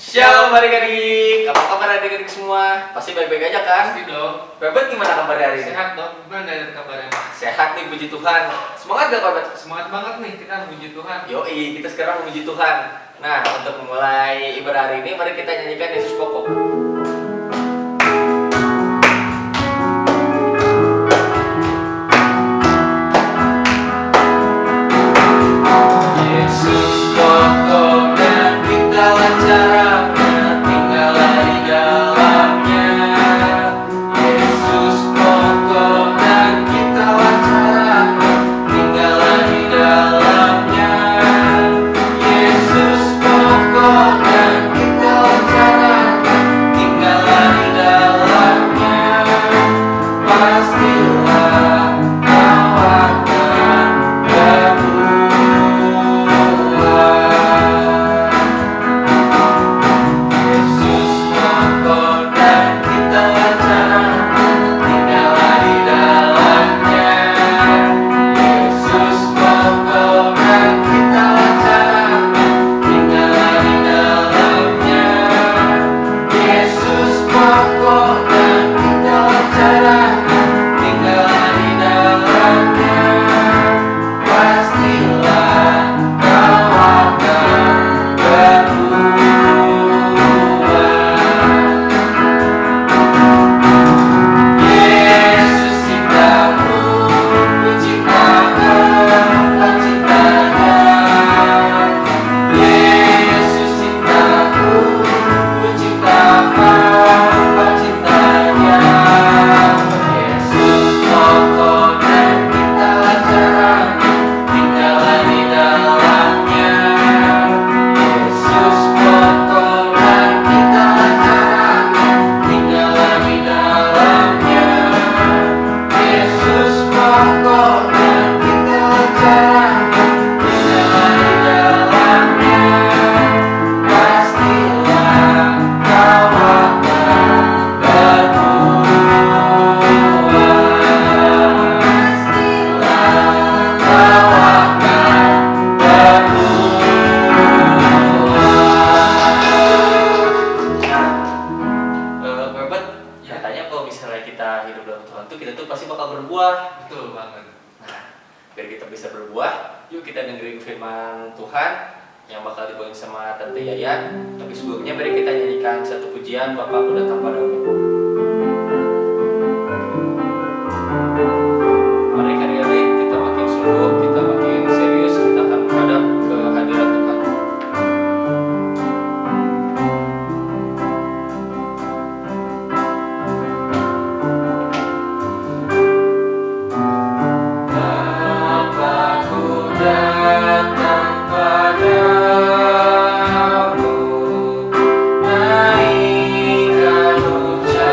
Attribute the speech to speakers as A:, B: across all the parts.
A: Shalom adik-adik, apa kabar adik-adik semua? Pasti baik-baik aja kan?
B: Pasti dong.
A: Bebet gimana kabarnya hari ini?
B: Sehat dong. Gimana kabarnya?
A: Sehat nih, puji Tuhan. Semangat gak Bebet?
B: Semangat banget nih kita puji Tuhan.
A: Yoi, kita sekarang memuji Tuhan. Nah, untuk memulai ibadah hari ini, mari kita nyanyikan Yesus Pokok. Yesus pokok dan kita lancarnya, tinggallah di dalamnya. Yesus pokok dan kita lancarnya, tinggallah di dalamnya. Yesus pokok dan kita lancarnya, tinggallah di dalamnya. Pastilah kau akan Yesus pokok dan kita lancarnya, tinggallah di dalamnya. Yesus pokok dan kita lancarnya, tinggallah di dalamnya. Yesus pokok dan kita lancarnya, tinggallah di dalamnya. Pastilah kau akan Yesus cintaku, ku cintakan kau cintanya. Yesus cintaku, ku cintakan kau cintanya. Yesus pokok dan kita lancarnya, tinggallah di dalamnya. Yesus pokok dan kita lancarnya, tinggallah di dalamnya. Yesus pokok dan kita lancarnya, tinggallah di dalamnya. Pastilah kau akan Bebet, katanya kalau misalnya kita hidup dalam Tuhan tuh kita tuh pasti bakal berbuah.
B: Betul banget.
A: Nah, biar kita bisa berbuah, yuk kita dengerin firman Tuhan yang bakal dibawain sama Tante Yayan. Tapi sebelumnya mari kita nyanyikan satu pujian Bapakku datang padamu. Mari adik-adik, kita makin sungguh, kita makin serius, kita akan menghadap ke hadirat Tuhan. Bapakku datang padamu, naikkan ucapan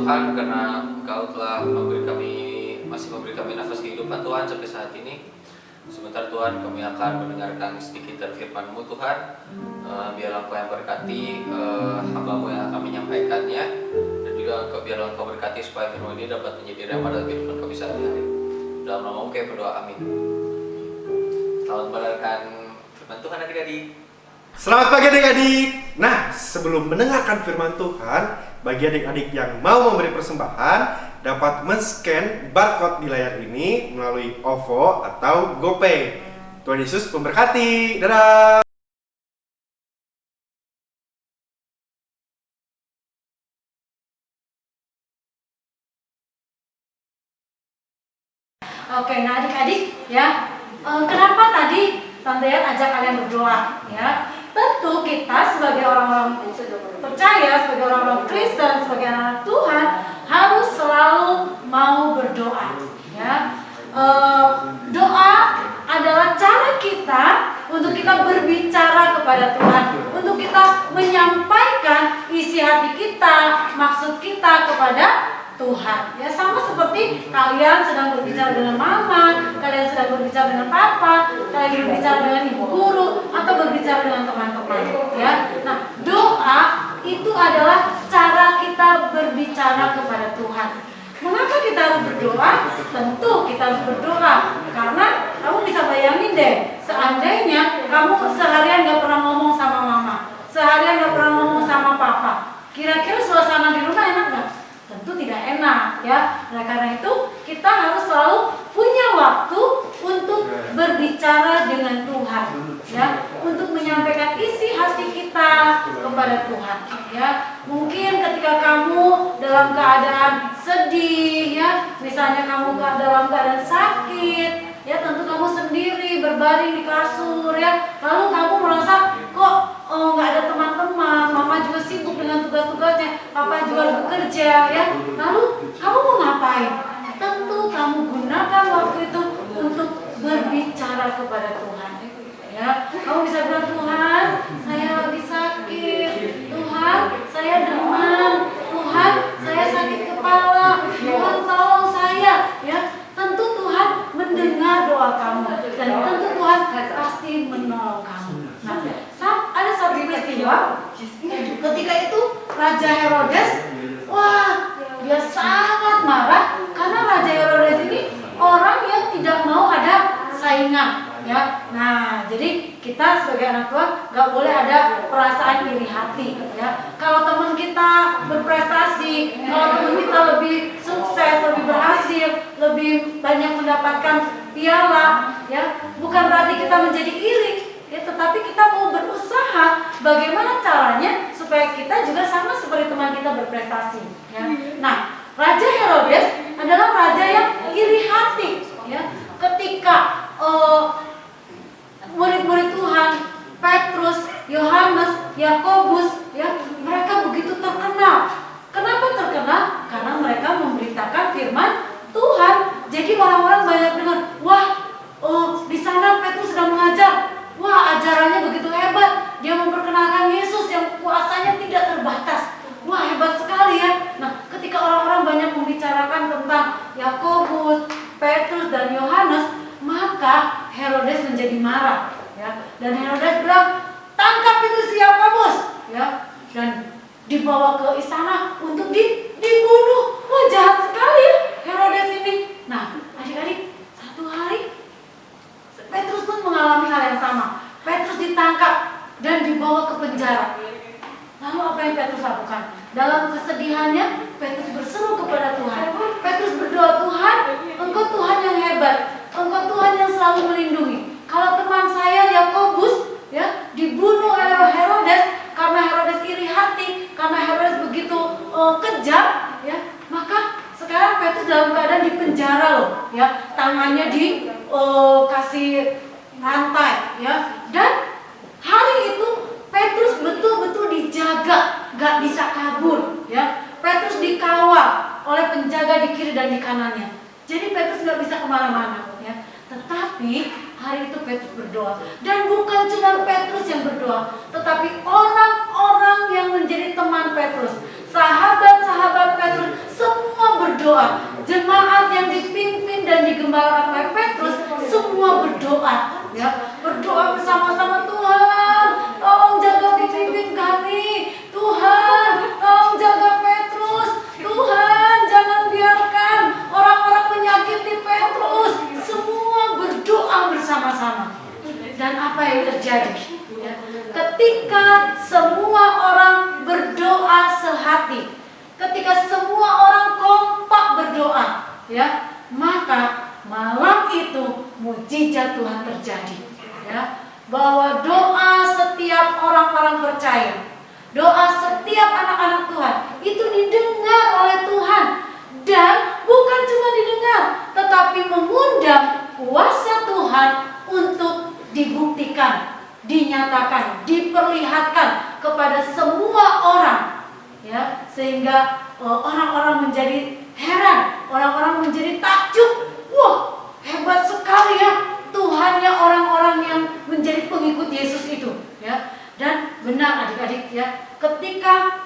A: Tuhan karena Engkau telah masih memberi kami nafas kehidupan Tuhan sampai saat ini. Sebentar Tuhan kami akan mendengarkan sedikit dari firman-Mu Tuhan. Biarlah Engkau yang berkati hamba-Mu yang akan menyampaikannya, dan juga biarlah Engkau berkati supaya firman ini dapat menjadi rema dalam kehidupan kami sehari-hari. Dalam nama-Mu kami berdoa, amin. Selamat mendengarkan firman Tuhan adik-adik.
C: Selamat pagi adik-adik. Nah, sebelum mendengarkan firman Tuhan, bagi adik-adik yang mau memberi persembahan, dapat men-scan barcode di layar ini melalui OVO atau GoPay. Tuhan Yesus memberkati. Dadah.
D: Oke, nah adik-adik ya, kenapa tadi Tante Yat ajak kalian berdoa ya? Tentu kita sebagai orang-orang percaya, sebagai orang-orang Kristen, sebagai anak Tuhan harus selalu mau berdoa ya. Doa adalah cara kita untuk kita berbicara kepada Tuhan, untuk kita menyampaikan isi hati kita, maksud kita kepada Tuhan. Ya, sama seperti kalian sedang berbicara dengan mama, kalian sedang berbicara dengan papa, kalian berbicara dengan ibu guru, atau berbicara dengan teman-teman. Ya, nah doa itu adalah cara kita berbicara kepada Tuhan. Mengapa kita harus berdoa? Tentu kita harus berdoa karena kamu bisa bayangin deh, seandainya kamu seharian gak pernah ngomong sama mama, seharian gak pernah ngomong sama papa, kira-kira suasana di rumah enak gak? Tentu tidak enak ya. Nah, karena itu kita harus selalu punya waktu untuk berbicara dengan Tuhan ya, untuk menyampaikan isi hati kita kepada Tuhan ya. Mungkin ketika kamu dalam keadaan sedih ya, misalnya kamu dalam keadaan sakit ya, tentu kamu sendiri berbaring di kasur ya, lalu kamu merasa kok nggak ada teman-teman, mama juga sibuk dengan tugas-tugasnya, papa juga harus bekerja ya, lalu kamu mau ngapain? Tentu kamu gunakan waktu itu untuk berbicara kepada Tuhan ya. Kamu bisa bilang, Tuhan saya lagi sakit, Tuhan saya demam, Tuhan saya sakit kepala, Tuhan tolong saya ya. Tentu Tuhan mendengar doa kamu dan tentu Tuhan pasti menolong kamu. Nah, ada satu peristiwa ketika itu Raja Herodes, wah dia sangat marah karena Raja Herodes ini orang yang tidak mau ada saingan ya. Nah, jadi kita sebagai anak Tuhan gak boleh ada perasaan iri hati ya. Kalau teman kita berprestasi, kalau teman kita lebih sukses, lebih berhasil, lebih banyak mendapatkan piala ya, bukan berarti kita menjadi iri ya, tetapi kita mau berusaha bagaimana caranya supaya kita juga sama seperti teman kita berprestasi ya. Nah, Raja Herodes adalah raja yang iri hati ya. Ketika murid-murid Tuhan Petrus, Yohanes, Yakobus ya, mereka begitu terkenal. Kenapa terkenal? Karena mereka memberitakan firman Tuhan. Jadi orang-orang banyak dengar, wah di sana Petrus sedang mengajar. Wah, ajarannya begitu hebat. Dia memperkenalkan Yesus yang kuasanya tidak terbatas. Wah, hebat sekali ya. Nah, ketika orang-orang banyak membicarakan tentang Yakobus, Petrus dan Yohanes, maka Herodes menjadi marah ya. Dan Herodes bilang, tangkap itu si Yakobus ya, dan dibawa ke istana untuk dibunuh. Wah, jahat sekali ya Herodes ini. Nah, adik-adik, satu hari Petrus pun mengalami hal yang sama. Petrus ditangkap dan dibawa ke penjara. Lalu apa yang Petrus lakukan? Dalam kesedihannya, Petrus berseru kepada Tuhan. Petrus berdoa, Tuhan, Engkau Tuhan yang hebat, Engkau Tuhan yang selalu melindungi. Kalau teman saya Yakobus ya dibunuh oleh Herodes karena Herodes iri hati, karena Herodes begitu kejam ya, maka sekarang Petrus dalam keadaan di penjara loh ya, tangannya dikasih rantai ya, dan hari itu Petrus betul-betul dijaga, gak bisa kabur ya. Petrus dikawal oleh penjaga di kiri dan di kanannya. Jadi Petrus gak bisa kemana-mana ya. Tetapi hari itu Petrus berdoa, dan bukan cuma Petrus yang berdoa, tetapi orang-orang yang menjadi teman Petrus, sahabat-sahabat Petrus, berdoa. Jemaat yang dipimpin dan digembalakan oleh Petrus semua berdoa, ya, berdoa bersama-sama. Tuhan, tolong jaga pemimpin kami. Tuhan, tolong jaga Petrus. Tuhan, jangan biarkan orang-orang menyakiti Petrus. Semua berdoa bersama-sama. Dan apa yang terjadi? Ya, ketika semua orang berdoa sehati, ketika semua orang kompak berdoa, ya, maka malam itu mujizat Tuhan terjadi, ya, bahwa doa setiap orang-orang percaya, doa setiap anak-anak Tuhan itu didengar oleh Tuhan, dan bukan cuma didengar, tetapi mengundang kuasa Tuhan untuk dibuktikan, dinyatakan, diperlihatkan kepada semua orang, ya, sehingga orang-orang menjadi heran, orang-orang menjadi takjub. Wah, hebat sekali ya Tuhannya orang-orang yang menjadi pengikut Yesus itu, ya. Dan benar adik-adik, ya, ketika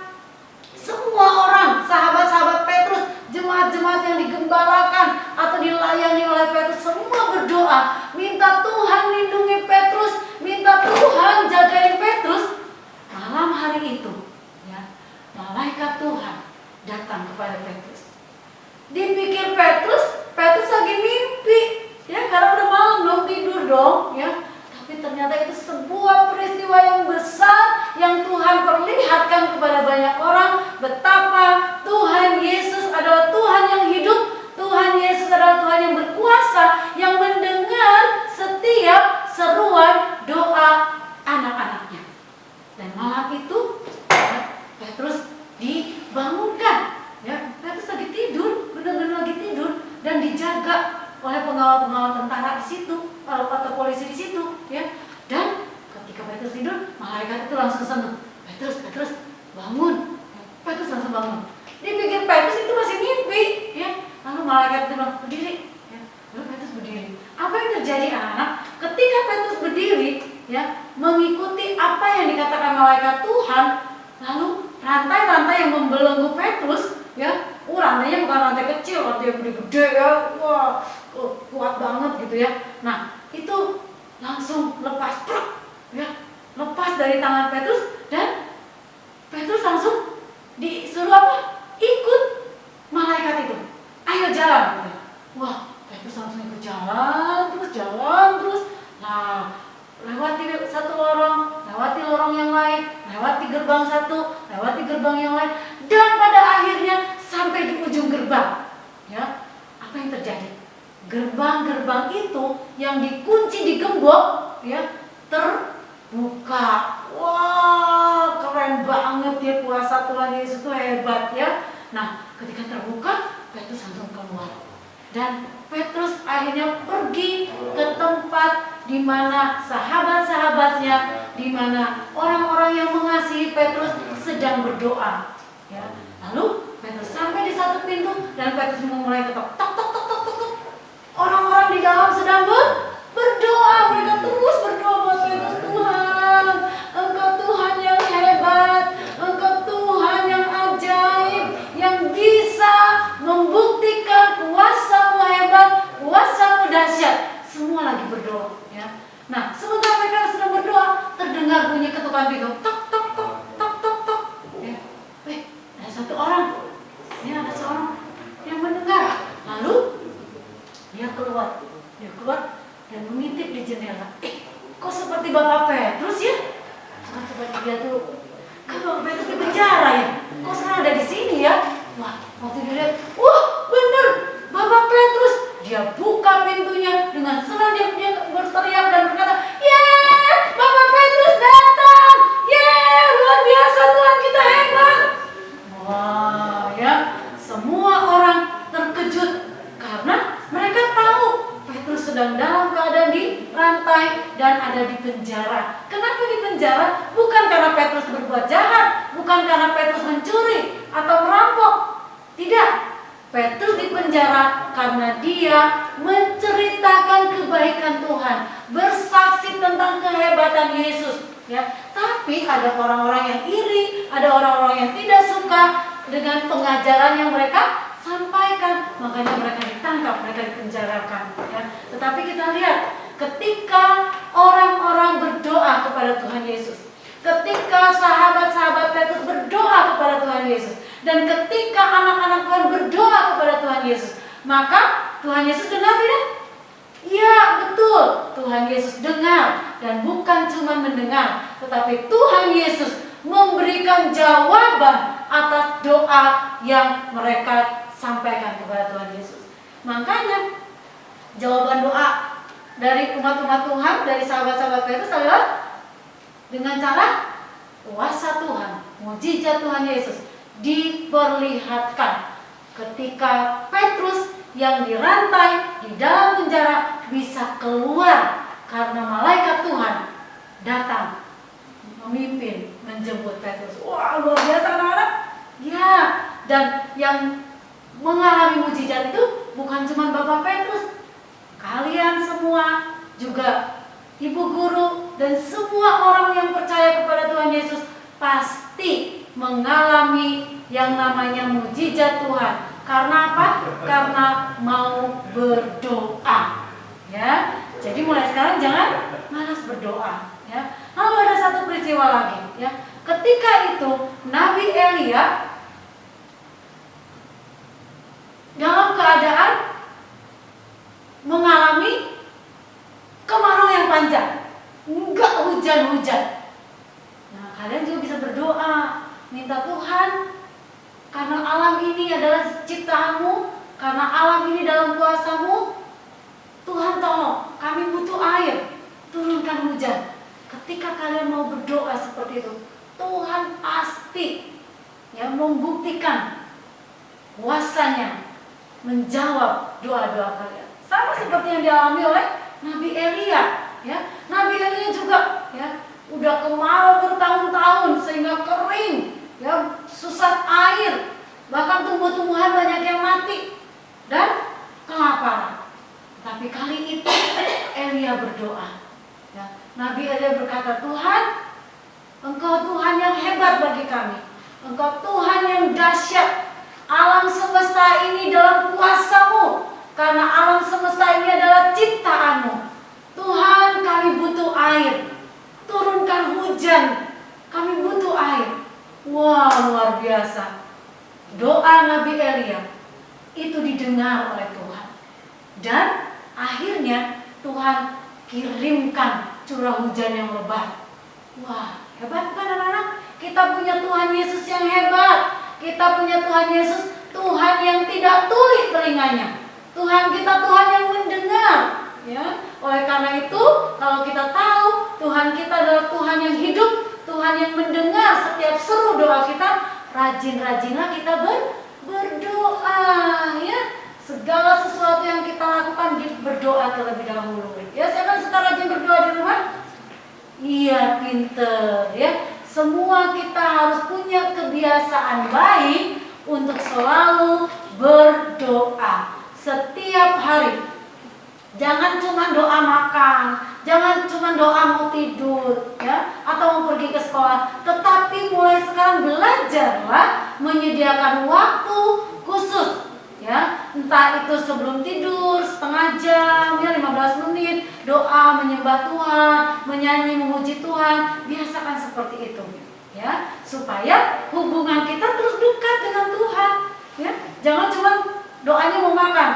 D: semua orang, sahabat-sahabat Petrus, jemaat-jemaat yang digembalakan atau dilayani oleh Petrus, semua berdoa, minta Tuhan lindungi Petrus, minta Tuhan jagain Petrus. Malam hari itu, ya, malaikat Tuhan datang kepada Petrus. Dipikir Petrus lagi mimpi, ya, karena udah malam belum tidur dong, ya. Tapi ternyata itu sebuah peristiwa yang besar yang Tuhan perlihatkan kepada banyak orang betapa Tuhan Yesus adalah Tuhan yang hidup, Tuhan Yesus adalah Tuhan yang berkuasa, yang mendengar setiap seruan doa anak-anaknya. Dan malam itu, ya, Petrus dibangunkan, ya, Petrus lagi tidur, benar-benar lagi tidur, dan dijaga oleh pengawal-pengawal tentara di situ atau polisi di situ, ya. Dan ketika Petrus tidur, malaikat itu langsung sentuh, Petrus bangun. Petrus langsung bangun. Dipikir Petrus itu masih mimpi, ya. Lalu malaikat itu bilang, berdiri, ya. Lalu Petrus berdiri. Apa yang terjadi, anak? Ketika Petrus berdiri, ya, mengikuti apa yang dikatakan malaikat Tuhan, lalu rantai-rantai yang membelenggu Petrus, ya, rantainya bukan rantai kecil, rantai yang gede-gede, ya, wah, kuat banget gitu, ya. Nah, itu langsung lepas, ya, lepas dari tangan Petrus, dan Petrus langsung disuruh apa? Ikut malaikat itu. Ayo jalan, gitu. Wah, Petrus langsung ikut jalan terus. Nah, lewati satu lorong, lewati lorong yang lain, lewati gerbang satu, lewati gerbang yang lain, dan pada akhirnya sampai di ujung gerbang, ya. Apa yang terjadi? Gerbang-gerbang itu yang dikunci digembok, ya, terbuka. Wah, keren banget ya, kuasa Tuhan Yesus itu hebat, ya. Nah, ketika terbuka, Petrus langsung keluar. Dan Petrus akhirnya pergi ke tempat di mana sahabat-sahabatnya, di mana orang-orang yang mengasihi Petrus sedang berdoa, ya. Lalu Petrus sampai di satu pintu dan Petrus mulai ketok, tok tok tok tok tok tok. Orang-orang di dalam sedang berdoa, mereka terus berdoa buat Petrus. Tuhan, Engkau Tuhan yang hebat, Engkau Tuhan yang ajaib, yang bisa membuktikan kuasa-Mu hebat, kuasa-Mu dahsyat. Semua lagi berdoa, ya. Nah, sementara mereka sedang berdoa, terdengar bunyi ketukan pintu, tok tok tok tok tok tok. Ya. Ada satu orang, ya, ada seorang yang mendengar. Lalu dia keluar dan mengintip di jendela. Kok seperti Bapak Petrus, ya? Seperti dia tuh, kan Bapak Petrus di penjara, ya? Kok sekarang ada di sini, ya? Wah, waktu dia lihat, wah, bener, Bapak Petrus. Dia buka pintunya dengan senang, dia berteriak dan berkata, "Yeay, Bapak Petrus datang! Yeay, luar biasa, Tuhan kita hebat!" Wah, ya, semua orang terkejut karena mereka tahu Petrus sedang dalam keadaan dirantai dan ada di penjara. Kenapa di penjara? Bukan karena Petrus berbuat jahat, bukan karena Petrus mencuri atau merampok. Tidak. Petrus di penjara karena dia menceritakan kebaikan Tuhan, bersaksi tentang kehebatan Yesus, ya. Tapi ada orang-orang yang iri, ada orang-orang yang tidak suka dengan pengajaran yang mereka sampaikan, makanya mereka ditangkap, mereka dipenjarakan. Ya. Tetapi kita lihat, ketika orang-orang berdoa kepada Tuhan Yesus, ketika sahabat-sahabat Petrus berdoa kepada Tuhan Yesus, dan ketika anak-anak Tuhan berdoa kepada Tuhan Yesus, maka Tuhan Yesus dengar tidak? Ya, betul. Tuhan Yesus dengar, dan bukan cuma mendengar, tetapi Tuhan Yesus memberikan jawaban atas doa yang mereka sampaikan kepada Tuhan Yesus. Makanya jawaban doa dari umat-umat Tuhan, dari sahabat-sahabat Petrus adalah dengan cara kuasa Tuhan, mujizat Tuhan Yesus diperlihatkan ketika Petrus yang dirantai di dalam penjara bisa keluar karena malaikat Tuhan datang memimpin menjemput Petrus. Wah, luar biasa anak-anak. Ya, dan yang mengalami mujizat itu bukan cuma Bapak Petrus, kalian semua juga, ibu guru, dan semua orang yang percaya kepada Tuhan Yesus pasti mengalami yang namanya mujizat Tuhan. Karena apa? Karena mau berdoa. Ya, jadi mulai sekarang jangan malas berdoa. Ya. Lalu ada satu peristiwa lagi. Ya, ketika itu Nabi Elia dalam keadaan mengalami kemarau yang panjang, enggak hujan-hujan. Nah, kalian juga bisa berdoa, minta Tuhan, karena alam ini adalah ciptaanmu, karena alam ini dalam kuasamu, Tuhan tolong, kami butuh air, turunkan hujan. Ketika kalian mau berdoa seperti itu, Tuhan pasti yang membuktikan kuasanya menjawab doa-doa kalian. Sama seperti yang dialami oleh Nabi Elia, ya. Nabi Elia juga, ya, udah kemarau bertahun-tahun sehingga kering, ya, susah air, bahkan tumbuh-tumbuhan banyak yang mati dan kelaparan. Tapi kali itu Elia berdoa. Ya. Nabi Elia berkata, Tuhan, Engkau Tuhan yang hebat bagi kami. Engkau Tuhan yang dahsyat. Alam semesta ini dalam kuasa-Mu, karena alam semesta ini adalah ciptaan-Mu. Tuhan, kami butuh air. Turunkan hujan. Kami butuh air. Wah, luar biasa. Doa Nabi Elia itu didengar oleh Tuhan. Dan akhirnya Tuhan kirimkan curah hujan yang lebat. Wah, hebat kan anak-anak? Kita punya Tuhan Yesus yang hebat. Kita punya Tuhan Yesus, Tuhan yang tidak tuli telinganya. Tuhan kita Tuhan yang mendengar, ya. Oleh karena itu, kalau kita tahu Tuhan kita adalah Tuhan yang hidup, Tuhan yang mendengar setiap seru doa kita, rajin-rajinlah kita berdoa, ya. Segala sesuatu yang kita lakukan berdoa terlebih dahulu. Ya, saya kan suka rajin berdoa di rumah. Iya, pinter, ya. Semua kita harus punya kebiasaan baik untuk selalu berdoa setiap hari. Jangan cuma doa makan, jangan cuma doa mau tidur, ya, atau mau pergi ke sekolah. Tetapi mulai sekarang belajarlah menyediakan waktu khusus, ya. Entah itu sebelum tidur setengah jam, ya, 15 menit, doa menyembah Tuhan, menyanyi memuji Tuhan. Biasakan seperti itu, ya, supaya hubungan kita terus dekat dengan Tuhan, ya. Jangan cuma doanya mau makan,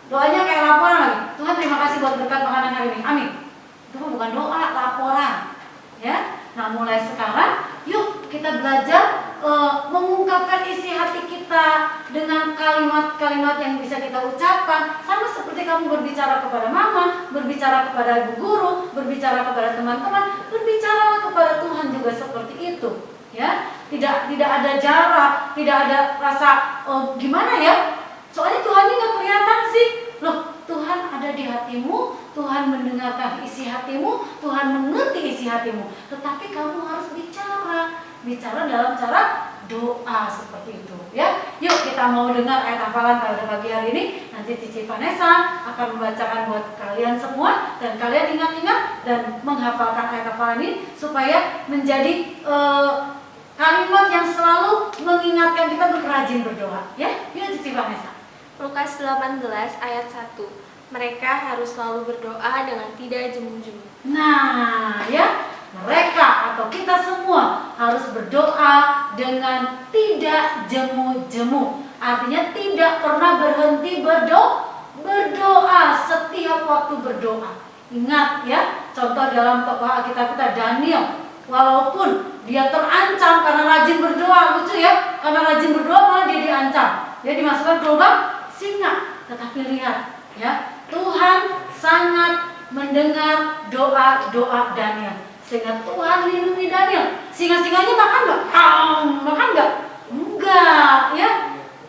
D: doanya kayak laporan lagi. Tuhan, terima kasih buat berkat makanan hari ini, amin. Itu bukan doa, laporan, ya. Nah, mulai sekarang yuk kita belajar mengungkapkan isi hati kita dengan kalimat-kalimat yang bisa kita ucapkan. Sama seperti kamu berbicara kepada mama, berbicara kepada ibu guru, berbicara kepada teman-teman, berbicaralah kepada Tuhan juga seperti itu, ya. Tidak ada jarak, tidak ada rasa gimana ya, soalnya Tuhan ini nggak kelihatan sih. Loh, Tuhan ada di hatimu, Tuhan mendengarkan isi hatimu, Tuhan mengerti isi hatimu. Tetapi kamu harus bicara dalam cara doa seperti itu, ya. Yuk kita mau dengar ayat hafalan pada pagi hari ini. Nanti Cici Vanessa akan membacakan buat kalian semua, dan kalian ingat-ingat dan menghafalkan ayat hafalan ini supaya menjadi kalimat yang selalu mengingatkan kita untuk rajin berdoa, ya. Yuk Cici Vanessa.
E: Lukas 18 ayat 1. Mereka harus selalu berdoa dengan tidak jemu-jemu.
D: Nah, ya, mereka atau kita semua harus berdoa dengan tidak jemu-jemu. Artinya tidak pernah berhenti berdoa setiap waktu berdoa. Ingat ya, contoh dalam tokoh Alkitab kita Daniel. Walaupun dia terancam karena rajin berdoa, lucu ya, karena rajin berdoa malah dia diancam. Dia dimasukkan ke lubang singa. Tetapi lihat ya, Tuhan sangat mendengar doa-doa Daniel. Sehingga Tuhan lindungi Daniel. Singa-singanya makan nggak? Makan nggak? Enggak ya.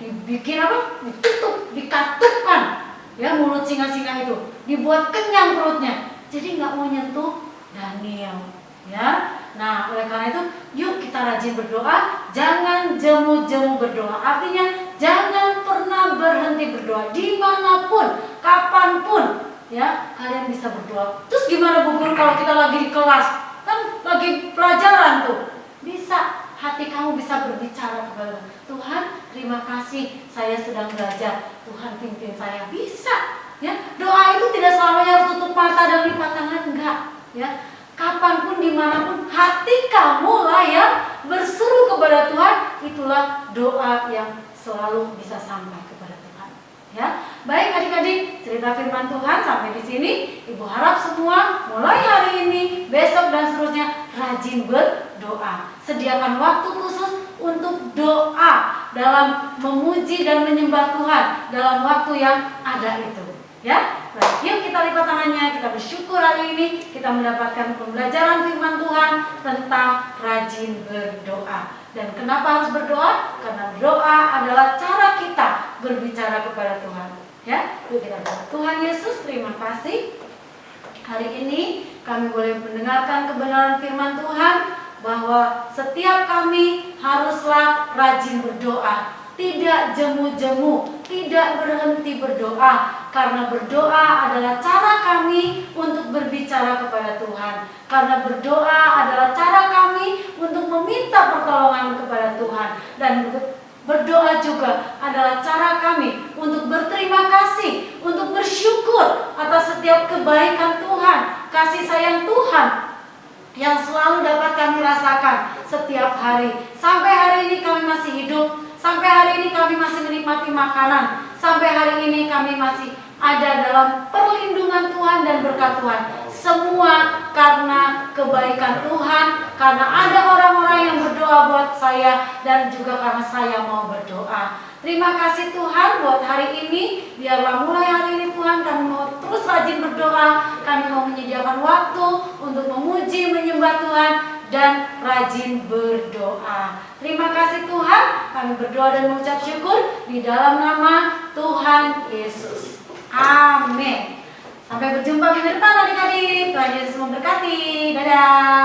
D: Dibikin apa? Ditutup, dikatupkan ya mulut singa-singa itu. Dibuat kenyang perutnya. Jadi nggak mau nyentuh Daniel ya. Nah, oleh karena itu, yuk kita rajin berdoa, jangan jemu-jemu berdoa. Artinya, jangan pernah berhenti berdoa dimanapun, kapanpun, ya kalian bisa berdoa. Terus gimana Bu Guru kalau kita lagi di kelas, kan lagi pelajaran tuh, bisa hati kamu bisa berbicara kepada Tuhan. Terima kasih, saya sedang belajar. Tuhan pimpin saya, bisa. Ya, doa itu tidak selamanya harus tutup mata dan lipat tangan, enggak. Ya. Kapanpun, dimanapun, hati kamu lah yang berseru kepada Tuhan. Itulah doa yang selalu bisa sampai kepada Tuhan. Ya, baik adik-adik, cerita firman Tuhan sampai di sini. Ibu harap semua mulai hari ini, besok dan seterusnya rajin berdoa. Sediakan waktu khusus untuk doa dalam memuji dan menyembah Tuhan dalam waktu yang ada itu. Ya, baik, yuk kita lipat tangannya, kita bersyukur hari ini kita mendapatkan pembelajaran firman Tuhan tentang rajin berdoa. Dan kenapa harus berdoa? Karena doa adalah cara kita berbicara kepada Tuhan. Ya, yuk kita berdoa. Tuhan Yesus, terima kasih. Hari ini kami boleh mendengarkan kebenaran firman Tuhan bahwa setiap kami haruslah rajin berdoa. Tidak jemu-jemu, tidak berhenti berdoa. Karena berdoa adalah cara kami untuk berbicara kepada Tuhan. Karena berdoa adalah cara kami untuk meminta pertolongan kepada Tuhan. Dan berdoa juga adalah cara kami untuk berterima kasih, untuk bersyukur atas setiap kebaikan Tuhan, kasih sayang Tuhan yang selalu dapat kami rasakan setiap hari. Sampai hari ini kami masih hidup. Sampai hari ini kami masih menikmati makanan. Sampai hari ini kami masih ada dalam perlindungan Tuhan dan berkat Tuhan. Semua karena kebaikan Tuhan, karena ada orang-orang yang berdoa buat saya, dan juga karena saya mau berdoa. Terima kasih Tuhan buat hari ini. Biarlah mulai hari ini Tuhan kami mau terus rajin berdoa. Kami mau menyediakan waktu untuk memuji, menyembah Tuhan, dan rajin berdoa. Terima kasih Tuhan. Kami berdoa dan mengucap syukur di dalam nama Tuhan Yesus. Amin. Sampai berjumpa minggu depan adik-adik. Tuhan Yesus memberkati. Dadah.